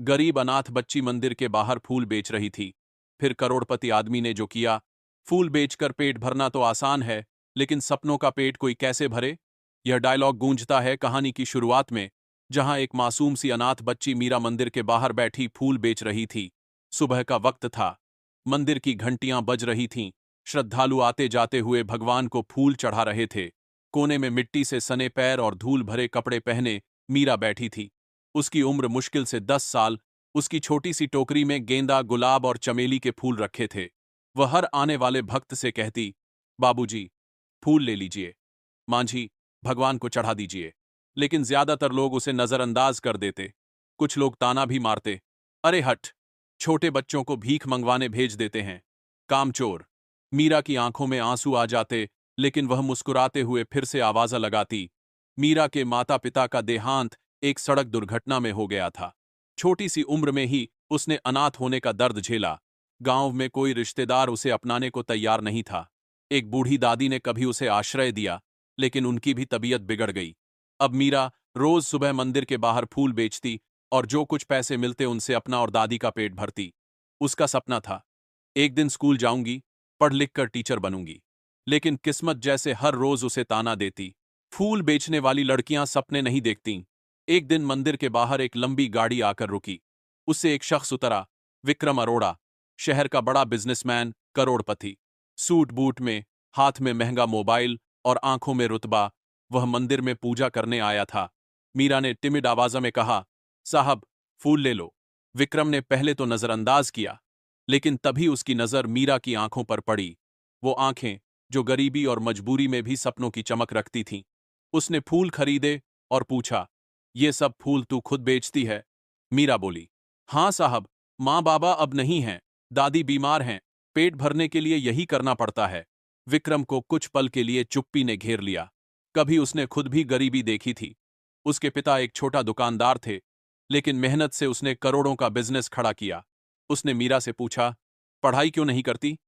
गरीब अनाथ बच्ची मंदिर के बाहर फूल बेच रही थी। फिर करोड़पति आदमी ने जो किया। फूल बेचकर पेट भरना तो आसान है, लेकिन सपनों का पेट कोई कैसे भरे? यह डायलॉग गूंजता है कहानी की शुरुआत में, जहां एक मासूम सी अनाथ बच्ची मीरा मंदिर के बाहर बैठी फूल बेच रही थी। सुबह का वक्त था। मंदिर की घंटियां बज रही थीं। श्रद्धालु आते जाते हुए भगवान को फूल चढ़ा रहे थे। कोने में मिट्टी से सने पैर और धूल भरे कपड़े पहने मीरा बैठी थी। उसकी उम्र मुश्किल से 10 साल। उसकी छोटी सी टोकरी में गेंदा, गुलाब और चमेली के फूल रखे थे। वह हर आने वाले भक्त से कहती, बाबूजी, फूल ले लीजिए। मांझी, भगवान को चढ़ा दीजिए। लेकिन ज्यादातर लोग उसे नजरअंदाज कर देते। कुछ लोग ताना भी मारते, अरे हट, छोटे बच्चों को भीख मंगवाने भेज देते हैं, कामचोर। मीरा की आंखों में आंसू आ जाते, लेकिन वह मुस्कुराते हुए फिर से आवाजा लगाती। मीरा के माता पिता का देहांत एक सड़क दुर्घटना में हो गया था। छोटी सी उम्र में ही उसने अनाथ होने का दर्द झेला। गांव में कोई रिश्तेदार उसे अपनाने को तैयार नहीं था। एक बूढ़ी दादी ने कभी उसे आश्रय दिया, लेकिन उनकी भी तबीयत बिगड़ गई। अब मीरा रोज सुबह मंदिर के बाहर फूल बेचती और जो कुछ पैसे मिलते उनसे अपना और दादी का पेट भरती। उसका सपना था, एक दिन स्कूल जाऊंगी, पढ़ लिख कर टीचर बनूंगी। लेकिन किस्मत जैसे हर रोज उसे ताना देती। फूल बेचने वाली लड़कियां सपने नहीं देखतीं। एक दिन मंदिर के बाहर एक लंबी गाड़ी आकर रुकी। उससे एक शख्स उतरा, विक्रम अरोड़ा, शहर का बड़ा बिजनेसमैन, करोड़पति। सूट बूट में, हाथ में महंगा मोबाइल और आंखों में रुतबा। वह मंदिर में पूजा करने आया था। मीरा ने टिमिड आवाज़ में कहा, साहब, फूल ले लो। विक्रम ने पहले तो नजरअंदाज किया, लेकिन तभी उसकी नजर मीरा की आंखों पर पड़ी। वो आंखें जो गरीबी और मजबूरी में भी सपनों की चमक रखती थीं। उसने फूल खरीदे और पूछा, ये सब फूल तू खुद बेचती है? मीरा बोली, हाँ साहब, माँ बाबा अब नहीं हैं, दादी बीमार हैं, पेट भरने के लिए यही करना पड़ता है। विक्रम को कुछ पल के लिए चुप्पी ने घेर लिया। कभी उसने खुद भी गरीबी देखी थी। उसके पिता एक छोटा दुकानदार थे, लेकिन मेहनत से उसने करोड़ों का बिजनेस खड़ा किया। उसने मीरा से पूछा, पढ़ाई क्यों नहीं करती?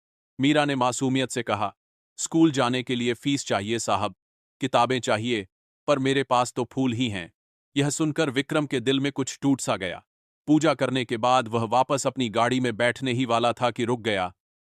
मीरा ने मासूमियत से कहा, स्कूल जाने के लिए फीस चाहिए साहब, किताबें चाहिए, पर मेरे पास तो फूल ही हैं। यह सुनकर विक्रम के दिल में कुछ टूट सा गया। पूजा करने के बाद वह वापस अपनी गाड़ी में बैठने ही वाला था कि रुक गया।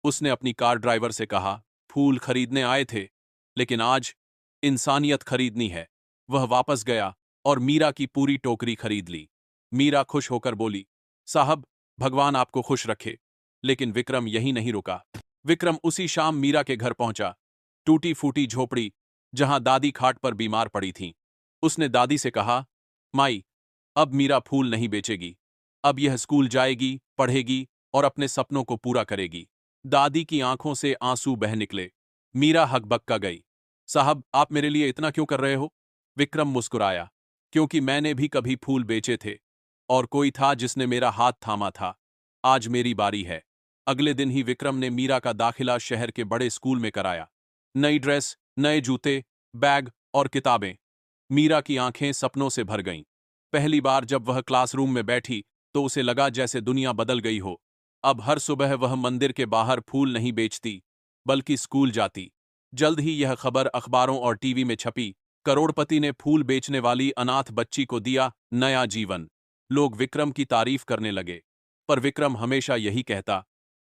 उसने अपनी कार ड्राइवर से कहा, फूल खरीदने आए थे, लेकिन आज इंसानियत खरीदनी है। वह वापस गया और मीरा की पूरी टोकरी खरीद ली। मीरा खुश होकर बोली, साहब, भगवान आपको खुश रखे। लेकिन विक्रम यहीं नहीं रुका। विक्रम उसी शाम मीरा के घर पहुंचा। टूटी फूटी झोपड़ी, जहां दादी खाट पर बीमार पड़ी थीं। उसने दादी से कहा, माई, अब मीरा फूल नहीं बेचेगी। अब यह स्कूल जाएगी, पढ़ेगी और अपने सपनों को पूरा करेगी। दादी की आंखों से आंसू बह निकले। मीरा हकबक्का गई। साहब, आप मेरे लिए इतना क्यों कर रहे हो? विक्रम मुस्कुराया, क्योंकि मैंने भी कभी फूल बेचे थे और कोई था जिसने मेरा हाथ थामा था। आज मेरी बारी है। अगले दिन ही विक्रम ने मीरा का दाखिला शहर के बड़े स्कूल में कराया। नई ड्रेस, नए जूते, बैग और किताबें। मीरा की आंखें सपनों से भर गईं। पहली बार जब वह क्लासरूम में बैठी तो उसे लगा जैसे दुनिया बदल गई हो। अब हर सुबह वह मंदिर के बाहर फूल नहीं बेचती, बल्कि स्कूल जाती। जल्द ही यह खबर अखबारों और टीवी में छपी, करोड़पति ने फूल बेचने वाली अनाथ बच्ची को दिया नया जीवन। लोग विक्रम की तारीफ करने लगे, पर विक्रम हमेशा यही कहता,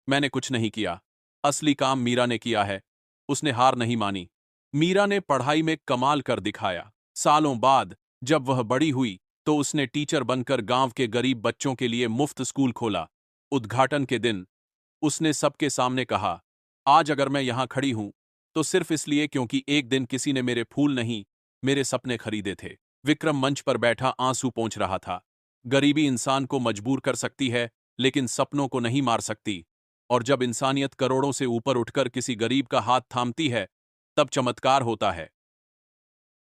मैंने कुछ नहीं किया, असली काम मीरा ने किया है। उसने हार नहीं मानी। मीरा ने पढ़ाई में कमाल कर दिखाया। सालों बाद जब वह बड़ी हुई तो उसने टीचर बनकर गांव के गरीब बच्चों के लिए मुफ्त स्कूल खोला। उद्घाटन के दिन उसने सबके सामने कहा, आज अगर मैं यहां खड़ी हूं तो सिर्फ इसलिए क्योंकि एक दिन किसी ने मेरे फूल नहीं, मेरे सपने खरीदे थे। विक्रम मंच पर बैठा आंसू पोंछ रहा था। गरीबी इंसान को मजबूर कर सकती है, लेकिन सपनों को नहीं मार सकती। और जब इंसानियत करोड़ों से ऊपर उठकर किसी गरीब का हाथ थामती है, तब चमत्कार होता है।